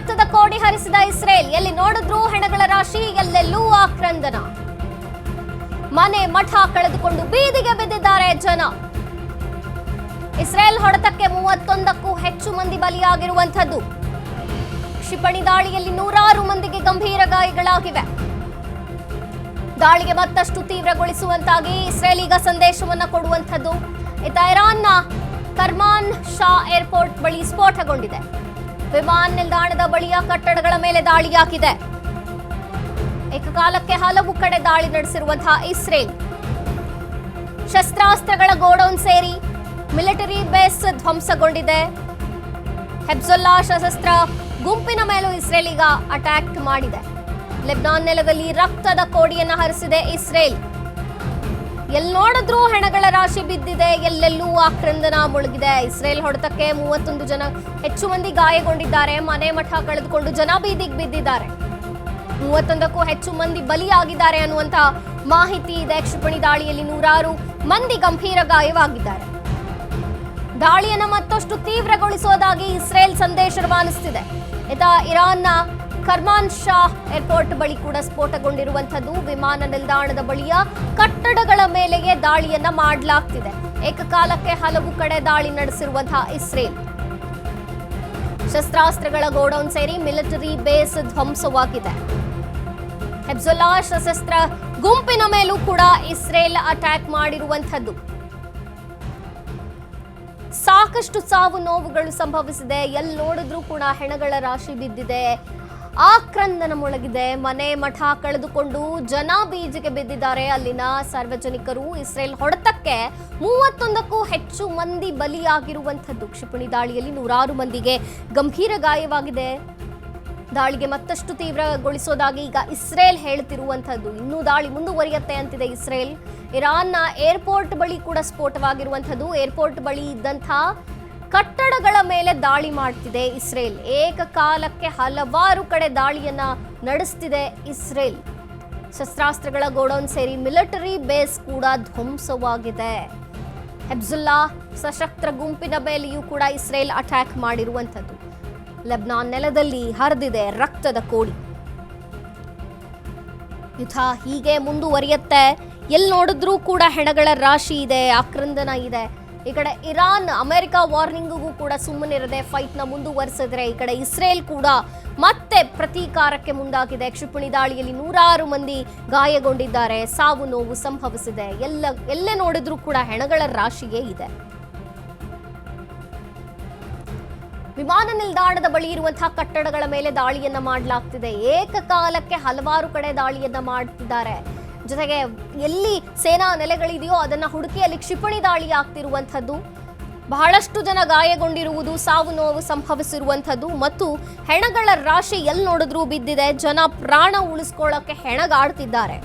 ರಕ್ತದ ಕೋಡಿ ಹರಿಸಿದ ಇಸ್ರೇಲ್. ಎಲ್ಲಿ ನೋಡಿದ್ರೂ ಹೆಣಗಳ ರಾಶಿ, ಎಲ್ಲೆಲ್ಲೂ ಆಕ್ರಂದನ. ಮನೆ ಮಠ ಕಳೆದುಕೊಂಡು ಬೀದಿಗೆ ಬಿದ್ದಿದ್ದಾರೆ ಜನ. ಇಸ್ರೇಲ್ ಹೊಡೆತಕ್ಕೆ 31ಕ್ಕೂ ಹೆಚ್ಚು ಮಂದಿ ಬಲಿಯಾಗಿರುವಂಥದ್ದು. ಕ್ಷಿಪಣಿ ದಾಳಿಯಲ್ಲಿ ನೂರಾರು ಮಂದಿಗೆ ಗಂಭೀರ ಗಾಯಗಳಾಗಿವೆ. ದಾಳಿಗೆ ಮತ್ತಷ್ಟು ತೀವ್ರಗೊಳಿಸುವಂತಾಗಿ ಇಸ್ರೇಲ್ ಈಗ ಸಂದೇಶವನ್ನ ಕೊಡುವಂಥದ್ದು. ಇರಾನ್ನ ಕರ್ಮಾನ್ ಶಾ ಏರ್ಪೋರ್ಟ್ ಬಳಿ ಸ್ಫೋಟಗೊಂಡಿದೆ. ವಿಮಾನ ನಿಲ್ದಾಣದ ಬಳಿಯ ಕಟ್ಟಡಗಳ ಮೇಲೆ ದಾಳಿಯಾಗಿದೆ. ಏಕಕಾಲಕ್ಕೆ ಹಲವು ಕಡೆ ದಾಳಿ ನಡೆಸಿರುವಂತಹ ಇಸ್ರೇಲ್ ಶಸ್ತ್ರಾಸ್ತ್ರಗಳ ಗೋಡೌನ್ ಸೇರಿ ಮಿಲಿಟರಿ ಬೇಸ್ ಧ್ವಂಸಗೊಂಡಿದೆ. ಹೆಬ್ಜುಲ್ಲಾ ಸಶಸ್ತ್ರ ಗುಂಪಿನ ಮೇಲೂ ಇಸ್ರೇಲ್ ಈಗ ಅಟ್ಯಾಕ್ ಮಾಡಿದೆ. ಲೆಬನಾನ್ ನೆಲದಲ್ಲಿ ರಕ್ತದ ಕೋಡಿಯನ್ನ ಹರಿಸಿದೆ ಇಸ್ರೇಲ್. ಎಲ್ಲಿ ನೋಡಿದ್ರೂ ಹೆಣಗಳ ರಾಶಿ ಬಿದ್ದಿದೆ, ಎಲ್ಲೆಲ್ಲೂ ಆಕ್ರಂದನ ಮುಳುಗಿದೆ. ಇಸ್ರೇಲ್ ಹೊಡೆತಕ್ಕೆ 31 ಜನ ಹೆಚ್ಚು ಮಂದಿ ಗಾಯಗೊಂಡಿದ್ದಾರೆ. ಮನೆ ಮಠ ಕಳೆದುಕೊಂಡು ಜನ ಬೀದಿಗೆ ಬಿದ್ದಿದ್ದಾರೆ. 31ಕ್ಕೂ ಹೆಚ್ಚು ಮಂದಿ ಬಲಿಯಾಗಿದ್ದಾರೆ ಅನ್ನುವಂತ ಮಾಹಿತಿ ಇದೆ. ಕ್ಷಿಪಣಿ ದಾಳಿಯಲ್ಲಿ ನೂರಾರು ಮಂದಿ ಗಂಭೀರ ಗಾಯವಾಗಿದ್ದಾರೆ. ದಾಳಿಯನ್ನು ಮತ್ತಷ್ಟು ತೀವ್ರಗೊಳಿಸುವುದಾಗಿ ಇಸ್ರೇಲ್ ಸಂದೇಶ ರವಾನಿಸುತ್ತಿದೆ. ಇರಾನ್ನ ಕರ್ಮಾನ್ ಶಾ ಏರ್ಪೋರ್ಟ್ ಬಳಿ ಕೂಡ ಸ್ಫೋಟಗೊಂಡಿರುವಂಥದ್ದು. ವಿಮಾನ ನಿಲ್ದಾಣದ ಬಳಿಯ ಕಟ್ಟಡಗಳ ಮೇಲೆಯೇ ದಾಳಿಯನ್ನ ಮಾಡಲಾಗ್ತಿದೆ. ಏಕಕಾಲಕ್ಕೆ ಹಲವು ಕಡೆ ದಾಳಿ ನಡೆಸಿರುವಂತಹ ಇಸ್ರೇಲ್ ಶಸ್ತ್ರಾಸ್ತ್ರಗಳ ಗೋಡೌನ್ ಸೇರಿ ಮಿಲಿಟರಿ ಬೇಸ್ ಧ್ವಂಸವಾಗಿದೆ. ಹೆಬ್ಜುಲ್ಲಾ ಸಶಸ್ತ್ರ ಗುಂಪಿನ ಮೇಲೂ ಕೂಡ ಇಸ್ರೇಲ್ ಅಟ್ಯಾಕ್ ಮಾಡಿರುವಂಥದ್ದು. ಸಾಕಷ್ಟು ಸಾವು ನೋವುಗಳು ಸಂಭವಿಸಿದೆ. ಎಲ್ಲಿ ನೋಡಿದ್ರೂ ಕೂಡ ಹೆಣಗಳ ರಾಶಿ ಬಿದ್ದಿದೆ, ಆಕ್ರಂದನ ಮುಳುಗಿದೆ. ಮನೆ ಮಠ ಕಳೆದುಕೊಂಡು ಜನ ಬೀದಿಗೆ ಬಿದ್ದಿದ್ದಾರೆ ಅಲ್ಲಿನ ಸಾರ್ವಜನಿಕರು. ಇಸ್ರೇಲ್ ಹೊಡೆತಕ್ಕೆ 31ಕ್ಕೂ ಹೆಚ್ಚು ಮಂದಿ ಬಲಿಯಾಗಿರುವಂಥದ್ದು. ಕ್ಷಿಪಣಿ ದಾಳಿಯಲ್ಲಿ ನೂರಾರು ಮಂದಿಗೆ ಗಂಭೀರ ಗಾಯವಾಗಿದೆ. ದಾಳಿಗೆ ಮತ್ತಷ್ಟು ತೀವ್ರಗೊಳಿಸೋದಾಗಿ ಈಗ ಇಸ್ರೇಲ್ ಹೇಳ್ತಿರುವಂಥದ್ದು. ಇನ್ನೂ ದಾಳಿ ಮುಂದುವರಿಯುತ್ತೆ ಅಂತಿದೆ ಇಸ್ರೇಲ್. ಇರಾನ್ನ ಏರ್ಪೋರ್ಟ್ ಬಳಿ ಕೂಡ ಸ್ಫೋಟವಾಗಿರುವಂಥದ್ದು. ಏರ್ಪೋರ್ಟ್ ಬಳಿ ಇದ್ದಂಥ ಕಟ್ಟಡಗಳ ಮೇಲೆ ದಾಳಿ ಮಾಡ್ತಿದೆ ಇಸ್ರೇಲ್. ಏಕಕಾಲಕ್ಕೆ ಹಲವಾರು ಕಡೆ ದಾಳಿಯನ್ನ ನಡೆಸ್ತಿದೆ ಇಸ್ರೇಲ್. ಶಸ್ತ್ರಾಸ್ತ್ರಗಳ ಗೋಡೌನ್ ಸೇರಿ ಮಿಲಿಟರಿ ಬೇಸ್ ಕೂಡ ಧ್ವಂಸವಾಗಿದೆ. ಹೆಬ್ಜುಲ್ಲಾ ಸಶಸ್ತ್ರ ಗುಂಪಿನ ಮೇಲೆಯೂ ಕೂಡ ಇಸ್ರೇಲ್ ಅಟ್ಯಾಕ್ ಮಾಡಿರುವಂಥದ್ದು. ಲೆಬನಾನ್ ನೆಲದಲ್ಲಿ ಹರಿದಿದೆ ರಕ್ತದ ಕೋಡಿ. ಯುದ್ಧ ಹೀಗೆ ಮುಂದುವರಿಯುತ್ತೆ. ಎಲ್ಲಿ ನೋಡಿದ್ರೂ ಕೂಡ ಹೆಣಗಳ ರಾಶಿ ಇದೆ, ಆಕ್ರಂದನ ಇದೆ. ಈ ಕಡೆ ಇರಾನ್ ಅಮೆರಿಕ ವಾರ್ನಿಂಗ್ಗೂ ಕೂಡ ಸುಮ್ಮನಿರದೆ ಫೈಟ್ನ ಮುಂದುವರಿಸಿದ್ರೆ, ಈ ಕಡೆ ಇಸ್ರೇಲ್ ಕೂಡ ಮತ್ತೆ ಪ್ರತೀಕಾರಕ್ಕೆ ಮುಂದಾಗಿದೆ. ಕ್ಷಿಪಣಿ ದಾಳಿಯಲ್ಲಿ ನೂರಾರು ಮಂದಿ ಗಾಯಗೊಂಡಿದ್ದಾರೆ, ಸಾವು ನೋವು ಸಂಭವಿಸಿದೆ. ಎಲ್ಲೇ ನೋಡಿದ್ರೂ ಕೂಡ ಹೆಣಗಳ ರಾಶಿಯೇ ಇದೆ. ವಿಮಾನ ನಿಲ್ದಾಣದ ಬಳಿ ಇರುವಂತಹ ಕಟ್ಟಡಗಳ ಮೇಲೆ ದಾಳಿಯನ್ನ ಮಾಡಲಾಗ್ತಿದೆ. ಏಕಕಾಲಕ್ಕೆ ಹಲವಾರು ಕಡೆ ದಾಳಿಯನ್ನ ಮಾಡ್ತಿದ್ದಾರೆ. ಜೊತೆಗೆ ಎಲ್ಲಿ ಸೇನಾ ನೆಲೆಗಳಿದೆಯೋ ಅದನ್ನ ಹುಡುಕಿ ಅಲ್ಲಿ ಕ್ಷಿಪಣಿ ದಾಳಿ ಆಗ್ತಿರುವಂಥದ್ದು. ಬಹಳಷ್ಟು ಜನ ಗಾಯಗೊಂಡಿರುವುದು, ಸಾವು ನೋವು ಸಂಭವಿಸಿರುವಂಥದ್ದು ಮತ್ತು ಹೆಣಗಳ ರಾಶಿ ಎಲ್ಲಿ ನೋಡಿದ್ರೂ ಬಿದ್ದಿದೆ. ಜನ ಪ್ರಾಣ ಉಳಿಸ್ಕೊಳ್ಳೋಕೆ ಹೆಣಗಾಡ್ತಿದ್ದಾರೆ.